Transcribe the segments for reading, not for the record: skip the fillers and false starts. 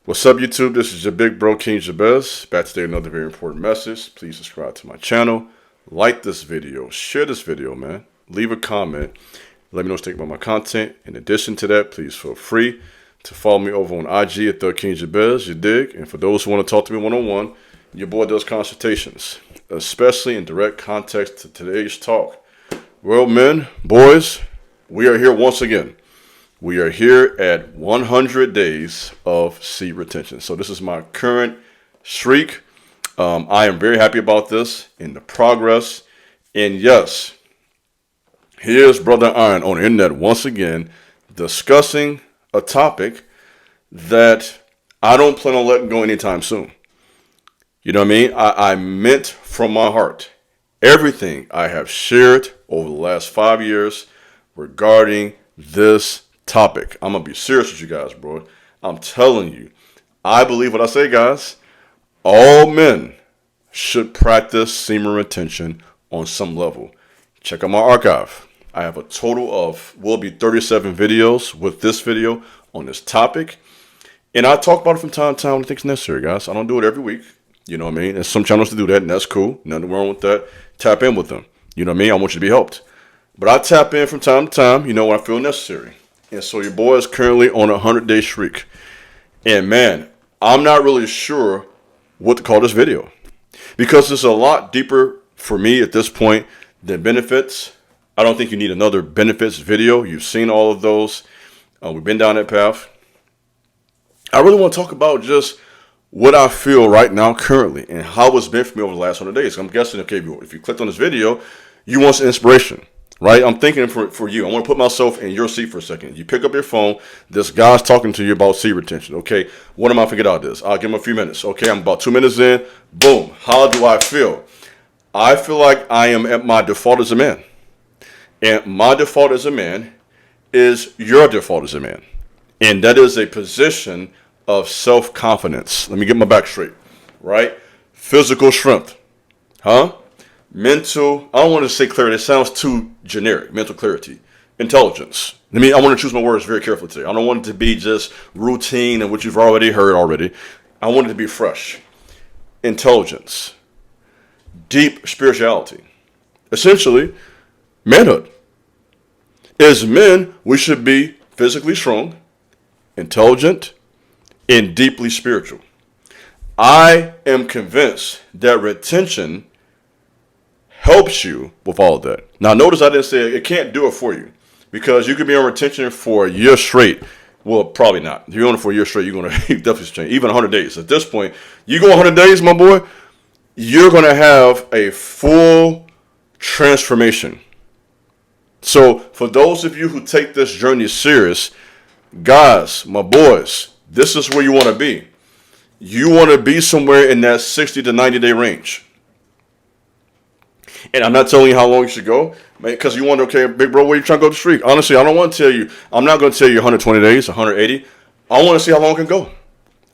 What's up, YouTube? This is your big bro, King Jabez. Back today, another very important message. Please subscribe to my channel. Like this video. Share this video, man. Leave a comment. Let me know what you think about my content. In addition to that, please feel free to follow me over on IG at the King Jabez. You dig? And for those who want to talk to me one-on-one, your boy does consultations, especially in direct context to today's talk. Well, men, boys, we are here once again. We are here at 100 days of seed retention. So this is my current streak. I am very happy about this and the progress. And yes, here's Brother Iron on the internet once again discussing a topic that I don't plan on letting go anytime soon. You know what I mean? I meant from my heart everything I have shared over the last 5 years regarding this topic. I'm going to be serious with you guys, bro. I'm telling you, I believe what I say, guys. All men should practice semen retention on some level. Check out my archive. I have a total of, will be 37 videos with this video on this topic. And I talk about it from time to time when I think it's necessary, guys. I don't do it every week. You know what I mean? There's some channels to do that, and that's cool. Nothing wrong with that. Tap in with them. You know what I mean? I want you to be helped. But I tap in from time to time, you know, when I feel necessary. And so your boy is currently on a 100-day streak. And man, I'm not really sure what to call this video, because it's a lot deeper for me at this point than benefits. I don't think you need another benefits video. You've seen all of those. We've been down that path. I really want to talk about just what I feel right now currently and how it's been for me over the last 100 days. I'm guessing, okay, if you clicked on this video, you want some inspiration. Right? I'm thinking for you. I want to put myself in your seat for a second. You pick up your phone. This guy's talking to you about seed retention. Okay, what am I figured out this? I'll give him a few minutes. Okay, I'm about 2 minutes in. Boom. How do I feel? I feel like I am at my default as a man. And my default as a man is your default as a man. And that is a position of self-confidence. Let me get my back straight. Right? Physical strength. Huh? Mental, I don't want to say clarity. It sounds too generic. Mental clarity. Intelligence. I want to choose my words very carefully today. I don't want it to be just routine and what you've already heard already. I want it to be fresh. Intelligence. Deep spirituality. Essentially, manhood. As men, we should be physically strong, intelligent, and deeply spiritual. I am convinced that retention helps you with all of that. Now, notice I didn't say it can't do it for you, because you could be on retention for a year straight. Well, probably not. If you're on it for a year straight, you're going to definitely change. Even 100 days. At this point, you go 100 days, my boy, you're going to have a full transformation. So for those of you who take this journey serious, guys, my boys, this is where you want to be. You want to be somewhere in that 60 to 90 day range. And I'm not telling you how long you should go, because you wonder, okay, big bro, where you trying to go to streak? Honestly, I don't want to tell you. I'm not going to tell you 120 days, 180. I want to see how long I can go.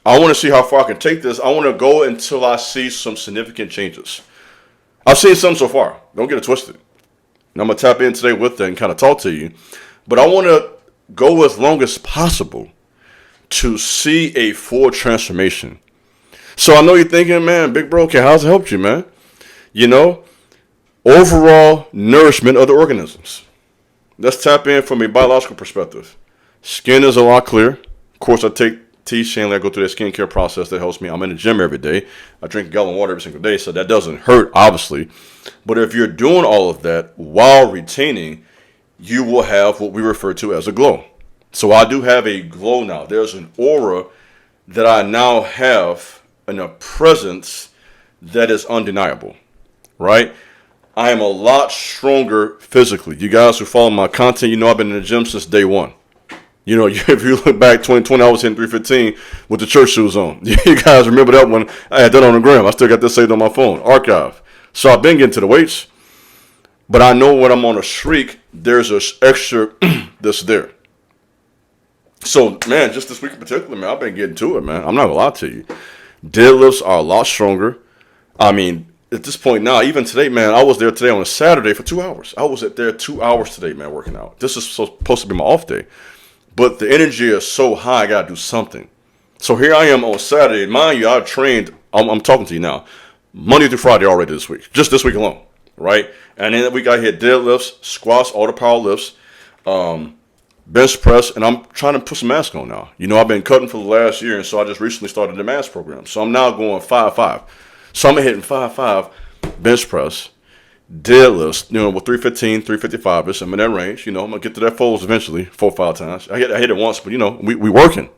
I want to see how far I can take this. I want to go until I see some significant changes. I've seen some so far. Don't get it twisted. And I'm going to tap in today with that and kind of talk to you. But I want to go as long as possible to see a full transformation. So I know you're thinking, man, big bro, okay, how's it helped you, man? You know, overall nourishment of the organisms. Let's tap in from a biological perspective. Skin is a lot clearer. Of course, I take tea, Shanley. I go through that skincare process that helps me. I'm in the gym every day. I drink a gallon of water every single day, so that doesn't hurt, obviously. But if you're doing all of that while retaining, you will have what we refer to as a glow. So I do have a glow now. There's an aura that I now have, and a presence that is undeniable, right? I am a lot stronger physically. You guys who follow my content, you know I've been in the gym since day one. You know, if you look back 2020, I was hitting 315 with the church shoes on. You guys remember that one? I had that on the gram. I still got this saved on my phone, archive. So I've been getting to the weights, but I know when I'm on a streak, there's an extra that's there. So, man, just this week in particular, man, I've been getting to it, man. I'm not going to lie to you. Deadlifts are a lot stronger. I mean, at this point now, even today, man, I was there today on a Saturday for 2 hours. I was there 2 hours today, man, working out. This is supposed to be my off day. But the energy is so high, I got to do something. So here I am on Saturday. Mind you, I trained, I'm talking to you now, Monday through Friday already this week. Just this week alone, right? And then that week I hit deadlifts, squats, all the power lifts, bench press, and I'm trying to put some mass on now. You know, I've been cutting for the last year, and so I just recently started the mass program. So I'm now going 5-5. So I'm hitting 5-5 bench press, deadlifts, you know, with 315, 355ish. I'm in that range. You know, I'm going to get to that folds eventually, 4 or 5 times. I hit it once, but, you know, we working.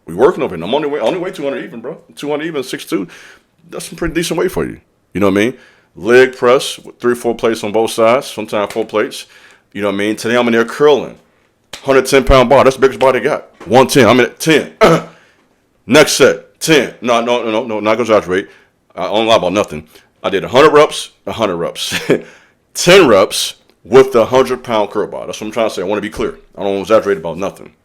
We working over here. I'm only weigh 200 even, bro. 200 even, 6'2". That's some pretty decent weight for you. You know what I mean? Leg press with 3 or 4 plates on both sides, sometimes 4 plates. You know what I mean? Today I'm in there curling. 110-pound bar. That's the biggest bar they got. 110. I'm at 10. Next set. 10. No, not gonna exaggerate. I don't lie about nothing. I did 100 reps, 100 reps. 10 reps with the 100-pound curl bar. That's what I'm trying to say. I want to be clear. I don't want to exaggerate about nothing.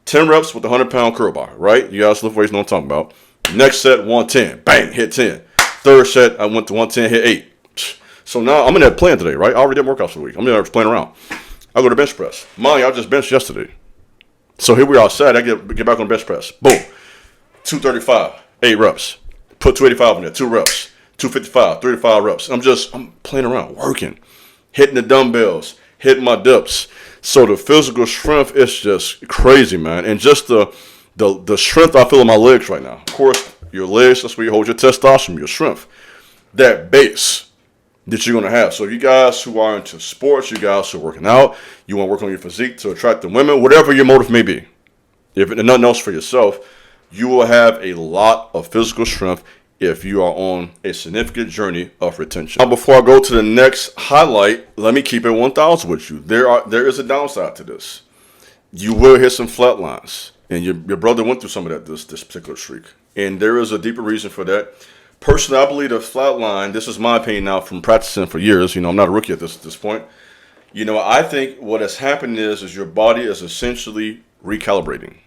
10 reps with the 100-pound curl bar, right? You guys lift weights, know what I'm talking about. Next set, 110. Bang, hit 10. Third set, I went to 110, hit 8. So now I'm in that plan today, right? I already did workouts for the week. I'm in there playing around. I go to bench press. Mind you, I just benched yesterday. So here we are Saturday. I get back on bench press. Boom. 235, 8 reps. Put 285 in there, 2 reps. 255, 3 to 5 reps. I'm playing around, working. Hitting the dumbbells, hitting my dips. So the physical strength is just crazy, man. And just the strength I feel in my legs right now. Of course, your legs, that's where you hold your testosterone, your strength. That base that you're going to have. So you guys who are into sports, you guys who are working out, you want to work on your physique to attract the women, whatever your motive may be. If it's nothing else for yourself, you will have a lot of physical strength if you are on a significant journey of retention. Now, before I go to the next highlight, let me keep it 1,000 with you. There is a downside to this. You will hit some flat lines. And your brother went through some of that this particular streak. And there is a deeper reason for that. Personally, I believe the flat line, this is my opinion now from practicing for years. You know, I'm not a rookie at this point. You know, I think what has happened is your body is essentially recalibrating.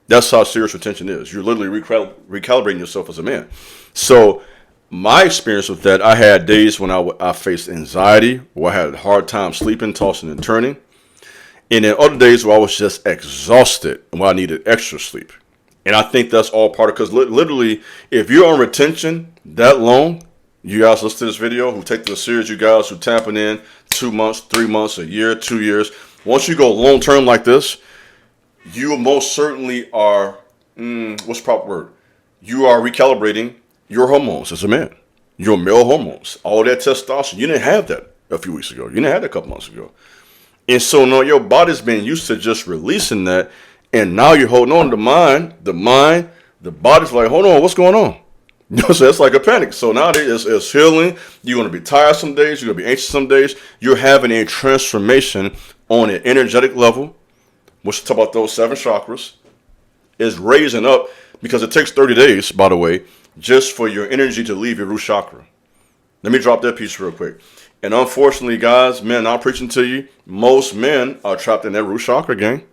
That's how serious retention is. You're literally recalibrating yourself as a man. So my experience with that, I had days when I faced anxiety, where I had a hard time sleeping, tossing and turning. And then other days where I was just exhausted and where I needed extra sleep. And I think that's all part of, because literally, if you're on retention that long, you guys listen to this video who take this serious, you guys who tapping in 2 months, 3 months, a year, 2 years. Once you go long term like this, you most certainly are, what's the proper word? You are recalibrating your hormones as a man, your male hormones, all that testosterone. You didn't have that a few weeks ago. You didn't have that a couple months ago. And so now your body's been used to just releasing that. And now you're holding on to the body's like, hold on, what's going on? You know, so it's like a panic. So now it's healing. You're going to be tired some days. You're going to be anxious some days. You're having a transformation on an energetic level, which talk about those 7 chakras, is raising up, because it takes 30 days, by the way, just for your energy to leave your root chakra. Let me drop that piece real quick. And unfortunately, guys, men, I'm preaching to you, most men are trapped in that root chakra game.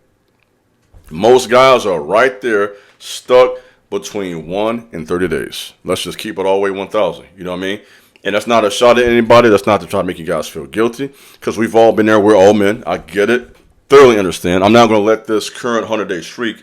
Most guys are right there, stuck between 1 and 30 days. Let's just keep it all the way 1,000. You know what I mean? And that's not a shot at anybody. That's not to try to make you guys feel guilty, because we've all been there. We're all men. I get it. Thoroughly understand. I'm not going to let this current 100-day streak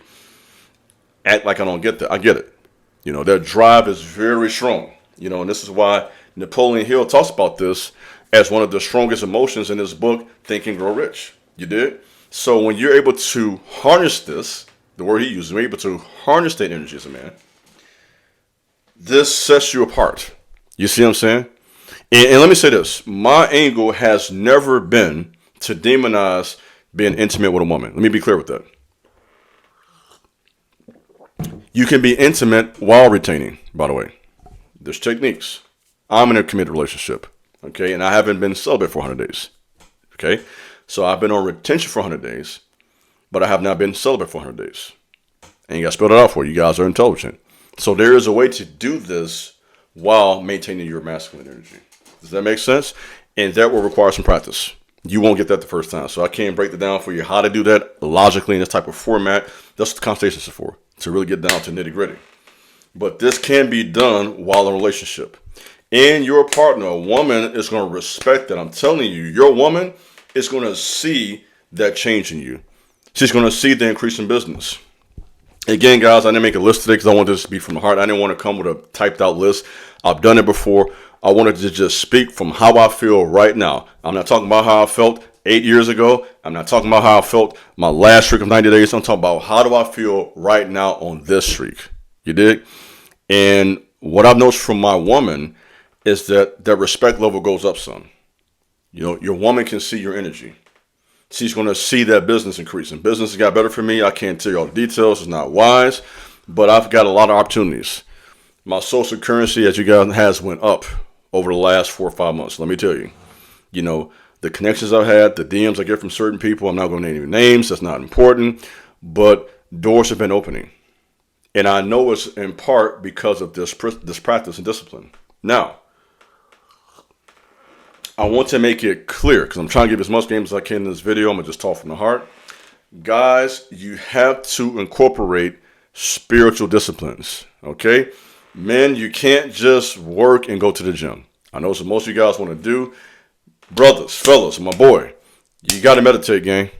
act like I don't get that. I get it. You know, that drive is very strong. You know, and this is why Napoleon Hill talks about this as one of the strongest emotions in his book, Think and Grow Rich. You did? So when you're able to harness this, the word he uses, you're able to harness that energy as a man, this sets you apart. You see what I'm saying? And let me say this. My angle has never been to demonize being intimate with a woman. Let me be clear with that. You can be intimate while retaining, by the way. There's techniques. I'm in a committed relationship, okay? And I haven't been celibate for 100 days, okay? So I've been on retention for 100 days, but I have not been celibate for 100 days. And you got to spell it out for you. You guys are intelligent. So there is a way to do this while maintaining your masculine energy. Does that make sense? And that will require some practice. You won't get that the first time. So I can't break it down for you how to do that logically in this type of format. That's what the conversations are for, to really get down to nitty gritty. But this can be done while in a relationship. And your partner, a woman, is going to respect that. I'm telling you, your woman is going to see that change in you. She's going to see the increase in business. Again, guys, I didn't make a list today because I wanted this to be from the heart. I didn't want to come with a typed out list. I've done it before. I wanted to just speak from how I feel right now. I'm not talking about how I felt 8 years ago. I'm not talking about how I felt my last streak of 90 days. I'm talking about how do I feel right now on this streak. You dig? And what I've noticed from my woman is that respect level goes up some. You know, your woman can see your energy. She's going to see that business increasing. Business has got better for me. I can't tell you all the details. It's not wise, but I've got a lot of opportunities. My social currency, as you guys has went up over the last 4 or 5 months. Let me tell you, you know, the connections I've had, the DMs I get from certain people. I'm not going to name any names. That's not important, but doors have been opening. And I know it's in part because of this practice and discipline. Now, I want to make it clear, because I'm trying to give as much game as I can in this video. I'm going to just talk from the heart. Guys, you have to incorporate spiritual disciplines, okay? Men, you can't just work and go to the gym. I know what most of you guys want to do. Brothers, fellas, my boy, you got to meditate, gang.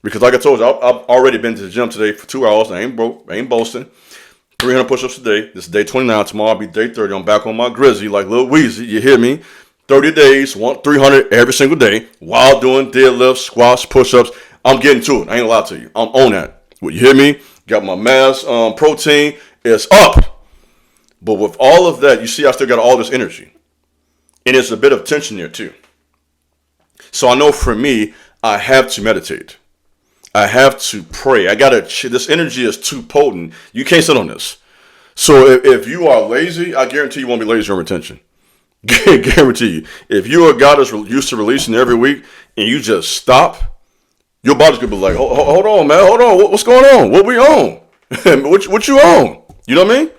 Because like I told you, I've already been to the gym today for 2 hours. I ain't boasting. 300 push-ups a day. This is day 29. Tomorrow I'll be day 30. I'm back on my grizzly like Lil Weezy. You hear me? 30 days, 300 every single day while doing deadlifts, squats, push-ups. I'm getting to it. I ain't gonna lie to you. I'm on that. Well, you hear me? Got my mass protein. It's up. But with all of that, you see I still got all this energy. And there's a bit of tension there too. So I know for me, I have to meditate. I have to pray. This energy is too potent. You can't sit on this. So if you are lazy, I guarantee you won't be lazy on retention. Guarantee you. If you're a guy that's used to releasing every week and you just stop, your body's gonna be like, hold on, man, hold on, what's going on? What we on? what you on? You know what I mean?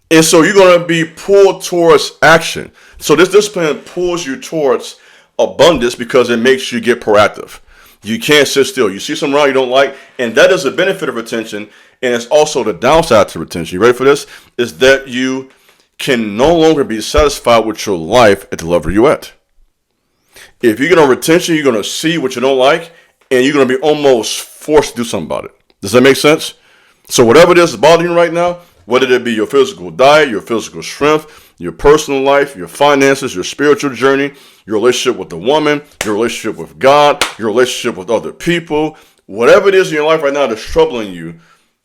And so you're gonna be pulled towards action. So this discipline pulls you towards abundance because it makes you get proactive. You can't sit still. You see something wrong you don't like, and that is a benefit of retention, and it's also the downside to retention. You ready for this? Is that you can no longer be satisfied with your life at the level you're at. If you get on retention, you're going to see what you don't like, and you're going to be almost forced to do something about it. Does that make sense? So whatever it is that's bothering you right now, whether it be your physical diet, your physical strength, your personal life, your finances, your spiritual journey, your relationship with the woman, your relationship with God, your relationship with other people, whatever it is in your life right now that's troubling you,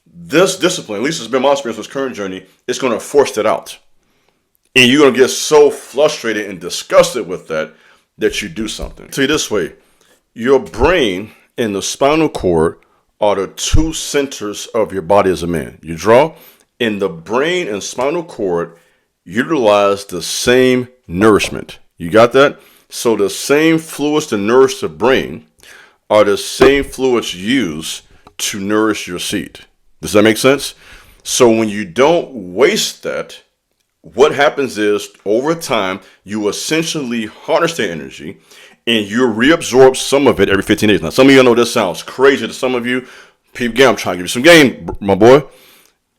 this discipline, at least it's been my experience with this current journey, it's going to force it out. And you're going to get so frustrated and disgusted with that you do something. I'll tell you this way, your brain and the spinal cord are the two centers of your body as a man. You draw, and the brain and spinal cord utilize the same nourishment. You got that? So the same fluids that nourish the brain are the same fluids used to nourish your seed. Does that make sense? So when you don't waste that, what happens is over time, you essentially harness the energy and you reabsorb some of it every 15 days. Now, some of you know this sounds crazy to some of you. People, again, I'm trying to give you some game, my boy.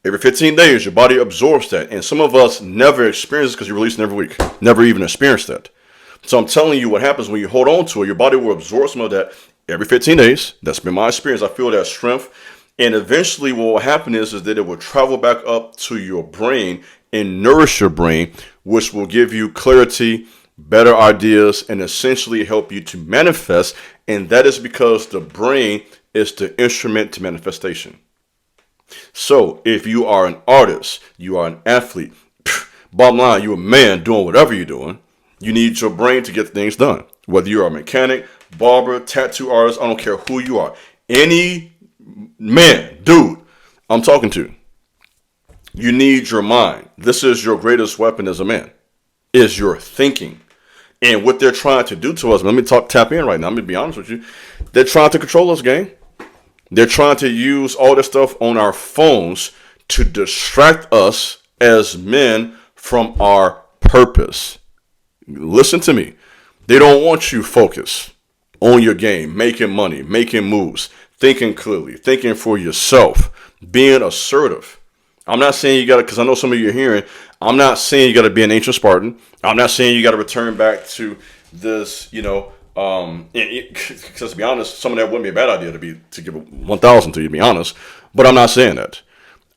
Every 15 days, your body absorbs that. And some of us never experience it because you're releasing every week. Never even experienced that. So I'm telling you what happens when you hold on to it. Your body will absorb some of that every 15 days. That's been my experience. I feel that strength. And eventually what will happen is that it will travel back up to your brain and nourish your brain, which will give you clarity, better ideas, and essentially help you to manifest. And that is because the brain is the instrument to manifestation. So if you are an artist, you are an athlete, bottom line, you're a man doing whatever you're doing, you need your brain to get things done. Whether you're a mechanic, barber, tattoo artist, I don't care who you are. Any man, dude, I'm talking to, you need your mind. This is your greatest weapon as a man, is your thinking. And what they're trying to do to us, let me tap in right now, I'm going to be honest with you, they're trying to control us, gang. They're trying to use all this stuff on our phones to distract us as men from our purpose. Listen to me. They don't want you focused on your game, making money, making moves, thinking clearly, thinking for yourself, being assertive. I'm not saying you got to, because I know some of you are hearing, I'm not saying you got to be an ancient Spartan. I'm not saying you got to return back to this, because to be honest, some of that wouldn't be a bad idea to give 1,000 to you, to be honest. But I'm not saying that.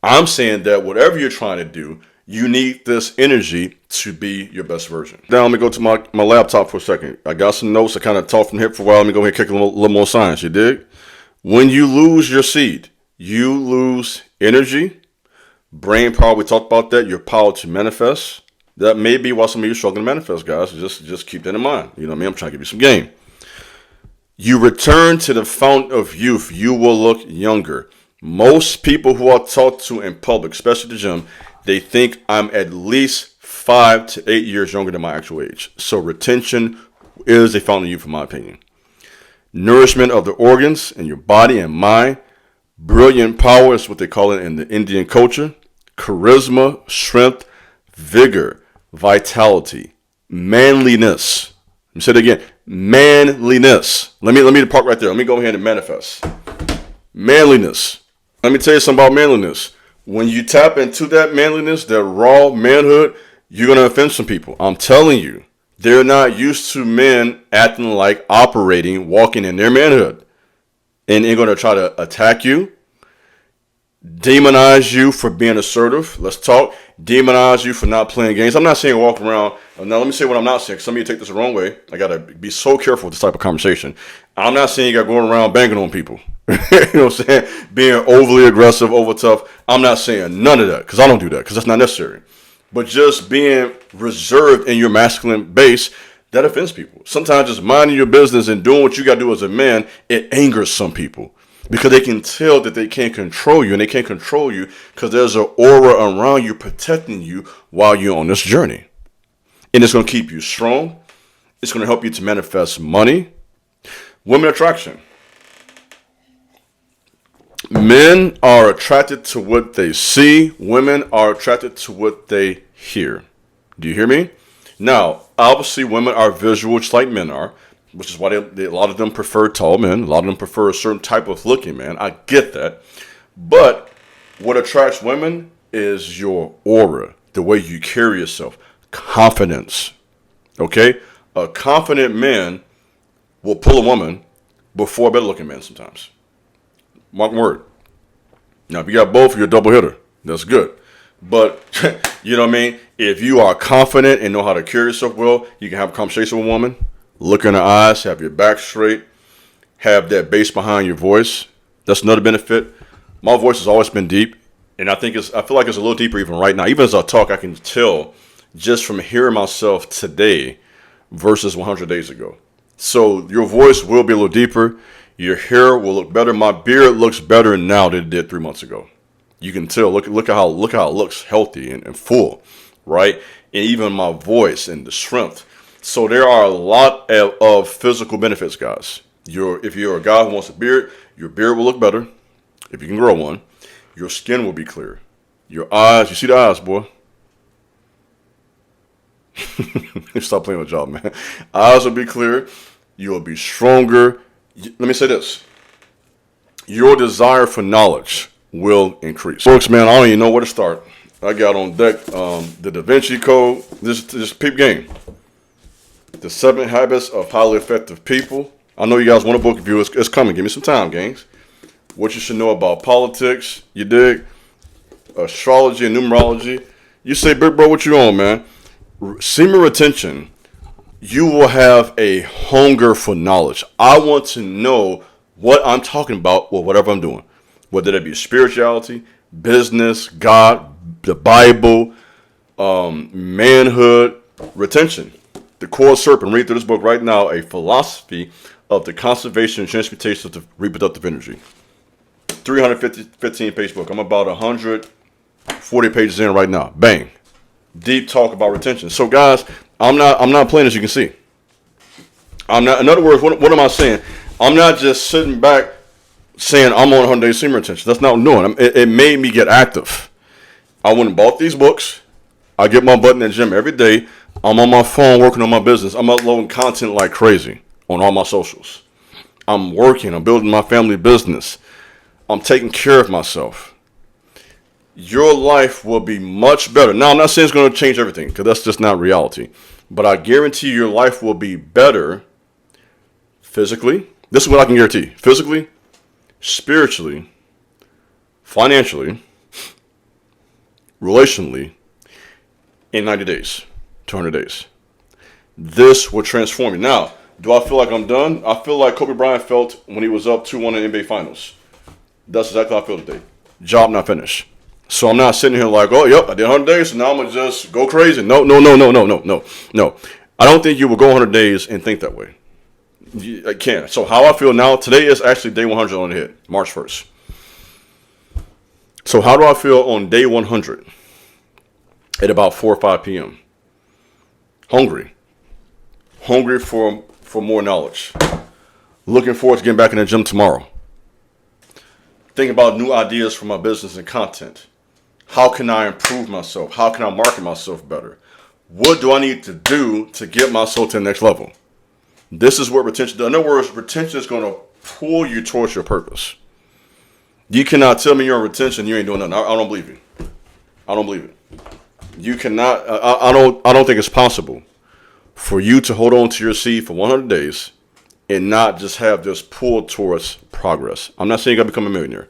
I'm saying that whatever you're trying to do, you need this energy to be your best version. Now, let me go to my laptop for a second. I got some notes. I kind of talked from here for a while. Let me go ahead and kick a little more science. You dig? When you lose your seed, you lose energy, brain power. We talked about that. Your power to manifest. That may be why some of you are struggling to manifest, guys. Just keep that in mind. You know what I mean? I'm trying to give you some game. You return to the fountain of youth. You will look younger. Most people who I talk to in public, especially the gym, they think I'm at least 5 to 8 years younger than my actual age. So retention is a fountain of youth, in my opinion. Nourishment of the organs in your body and mind. Brilliant power is what they call it in the Indian culture. Charisma, strength, vigor, vitality, manliness. Let me say it again. Manliness. Let me depart right there. Let me go ahead and manifest. Manliness. Let me tell you something about manliness. When you tap into that manliness, that raw manhood, you're going to offend some people. I'm telling you. They're not used to men acting like operating, walking in their manhood. And they're going to try to attack you, demonize you for being assertive. Let's talk. Demonize you for not playing games. I'm not saying walk around. Now, let me say what I'm not saying. Some of you take this the wrong way. I got to be so careful with this type of conversation. I'm not saying you got going around banging on people. You know what I'm saying? Being overly aggressive, over tough. I'm not saying none of that because I don't do that because that's not necessary. But just being reserved in your masculine base, that offends people. Sometimes just minding your business and doing what you got to do as a man, it angers some people. Because they can tell that they can't control you, and they can't control you because there's an aura around you protecting you while you're on this journey. And it's going to keep you strong. It's going to help you to manifest money. Women attraction. Men are attracted to what they see. Women are attracted to what they hear. Do you hear me? Now, obviously, women are visual just like men are, which is why a lot of them prefer tall men. A lot of them prefer a certain type of looking man. I get that. But what attracts women is your aura, the way you carry yourself, confidence. Okay? A confident man will pull a woman before a better looking man sometimes. Mark my word. Now, if you got both, you're a double hitter. That's good. But, you know what I mean? If you are confident and know how to carry yourself well, you can have a conversation with a woman, look in her eyes, have your back straight, have that bass behind your voice. That's another benefit. My voice has always been deep, and I feel like it's a little deeper even right now. Even as I talk, I can tell just from hearing myself today versus 100 days ago. So your voice will be a little deeper. Your hair will look better. My beard looks better now than it did 3 months ago. You can tell. Look how it looks healthy and full, right? And even my voice and the strength. So there are a lot of physical benefits, guys. If you're a guy who wants a beard, your beard will look better. If you can grow one, your skin will be clear. Your eyes, you see the eyes, boy. Stop playing with y'all, man. Eyes will be clear. You'll be stronger. Let me say this. Your desire for knowledge will increase. Folks, man, I don't even know where to start. I got on deck the Da Vinci Code. This peep game. The 7 Habits of Highly Effective People. I know you guys want a book review. It's coming. Give me some time, gangs. What you should know about politics. You dig? Astrology and numerology. You say, big bro, what you on, man? Semen retention. You will have a hunger for knowledge. I want to know what I'm talking about with whatever I'm doing. Whether that be spirituality, business, God, the Bible, manhood, retention. The Core Serpent. Read through this book right now. A philosophy of the conservation and transmutation of the reproductive energy. 315-page book. I'm about 140 pages in right now. Bang. Deep talk about retention. So, guys, I'm not playing, as you can see. I'm not. In other words, what am I saying? I'm not just sitting back saying I'm on 100 days semen retention. That's not what I'm doing. It made me get active. I went and bought these books. I get my butt in the gym every day. I'm on my phone working on my business. I'm uploading content like crazy on all my socials. I'm working. I'm building my family business. I'm taking care of myself. Your life will be much better. Now, I'm not saying it's going to change everything because that's just not reality. But I guarantee your life will be better physically. This is what I can guarantee. Physically, spiritually, financially, relationally in 90 days, 200 days. This will transform you. Now, do I feel like I'm done? I feel like Kobe Bryant felt when he was up 2-1 in the NBA Finals. That's exactly how I feel today. Job not finished. So I'm not sitting here like, oh, yep, I did 100 days, so now I'm going to just go crazy. No. I don't think you will go 100 days and think that way. I can't. So how I feel now, today is actually day 100 on the hit, March 1st. So how do I feel on day 100 at about 4 or 5 p.m.? Hungry for more knowledge. Looking forward to getting back in the gym tomorrow. Thinking about new ideas for my business and content. How can I improve myself? How can I market myself better? What do I need to do to get myself to the next level? This is what retention does. In other words, retention is going to pull you towards your purpose. You cannot tell me you're in retention, you ain't doing nothing. I don't believe you. I don't believe it. You cannot. I don't think it's possible for you to hold on to your seed for 100 days and not just have this pull towards progress. I'm not saying you got to become a millionaire.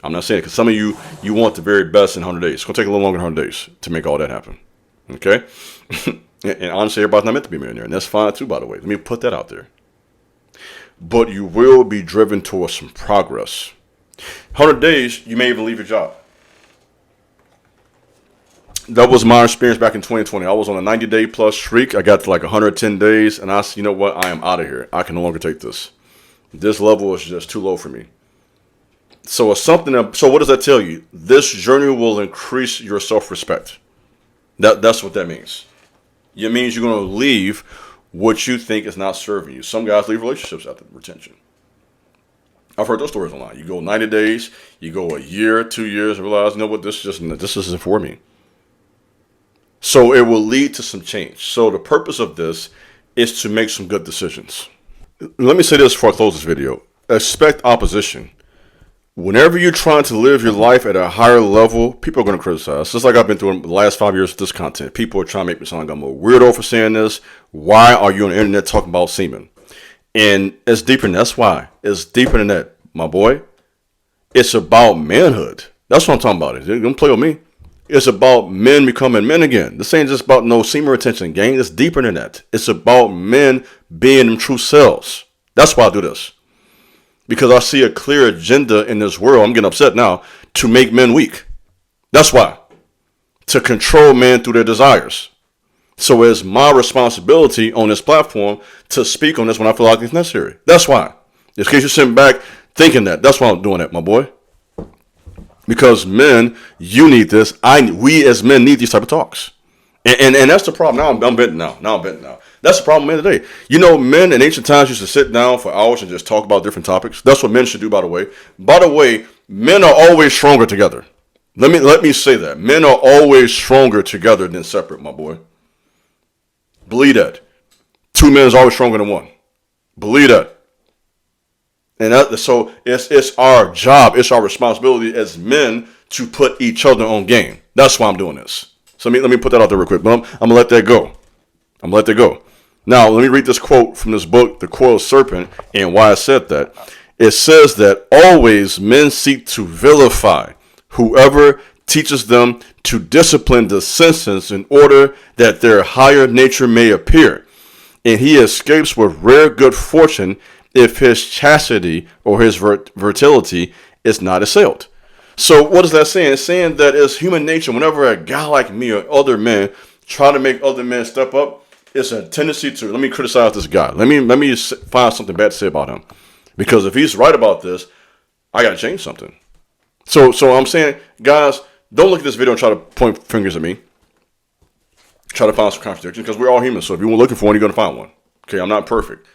I'm not saying it because some of you want the very best in 100 days. It's going to take a little longer than 100 days to make all that happen. Okay? And honestly, everybody's not meant to be a millionaire. And that's fine too, by the way. Let me put that out there. But you will be driven towards some progress. 100 days, you may even leave your job. That was my experience back in 2020. I was on a 90-day plus streak. I got to like 110 days, and I said, you know what? I am out of here. I can no longer take this. This level is just too low for me. So so what does that tell you? This journey will increase your self-respect. That's what that means. It means you're going to leave what you think is not serving you. Some guys leave relationships after retention. I've heard those stories online. You go 90 days, you go a year, 2 years, and realize, you know what, this isn't for me. So it will lead to some change. So the purpose of this is to make some good decisions. Let me say this before I close this video. Expect opposition. Whenever you're trying to live your life at a higher level, people are going to criticize. Just like I've been through in the last 5 years with this content. People are trying to make me sound like I'm a weirdo for saying this. Why are you on the internet talking about semen? And it's deeper than that. That's why. It's deeper than that, my boy. It's about manhood. That's what I'm talking about. Don't play with me. It's about men becoming men again. This ain't just about no semen retention, gang. It's deeper than that. It's about men being them true selves. That's why I do this. Because I see a clear agenda in this world, I'm getting upset now, to make men weak. That's why. To control men through their desires. So it's my responsibility on this platform to speak on this when I feel like it's necessary. That's why. In case you're sitting back thinking that. That's why I'm doing that, my boy. Because men, you need this. We as men need these type of talks. And that's the problem. Now I'm venting now. That's the problem men today. You know, men in ancient times used to sit down for hours and just talk about different topics. That's what men should do, by the way. By the way, men are always stronger together. Let me say that. Men are always stronger together than separate, my boy. Believe that. 2 men is always stronger than 1. Believe that. And so it's our job, it's our responsibility as men to put each other on game. That's why I'm doing this. So let me put that out there real quick. But I'm going to let that go. Now, let me read this quote from this book, The Coiled Serpent, and why I said that. It says that always men seek to vilify whoever teaches them to discipline the senses in order that their higher nature may appear. And he escapes with rare good fortune if his chastity or his fertility is not assailed. So what is that saying? It's saying that it's human nature. Whenever a guy like me or other men try to make other men step up, it's a tendency to, let me criticize this guy. Let me find something bad to say about him. Because if he's right about this, I got to change something. So I'm saying, guys, don't look at this video and try to point fingers at me. Try to find some contradiction because we're all human. So if you're looking for one, you're going to find one. Okay, I'm not perfect.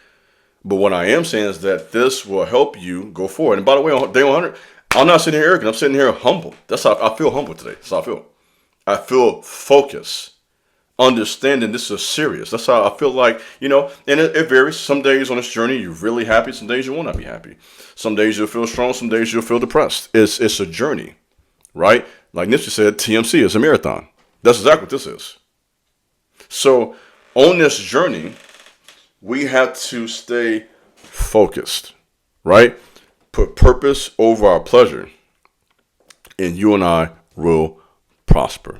But what I am saying is that this will help you go forward. And by the way, on day 100, I'm not sitting here arrogant. I'm sitting here humble. That's how I feel humble today. That's how I feel. I feel focused, understanding this is serious. That's how I feel like, and it varies. Some days on this journey, you're really happy. Some days you will not be happy. Some days you'll feel strong. Some days you'll feel depressed. It's a journey, right? Like Nipsey said, TMC is a marathon. That's exactly what this is. So on this journey, we have to stay focused, right? Put purpose over our pleasure, and you and I will prosper.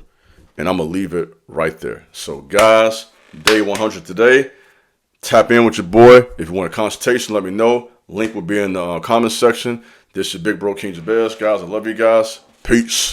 And I'm going to leave it right there. So, guys, day 100 today. Tap in with your boy. If you want a consultation, let me know. Link will be in the comment section. This is Big Bro King Jabez. Guys, I love you guys. Peace.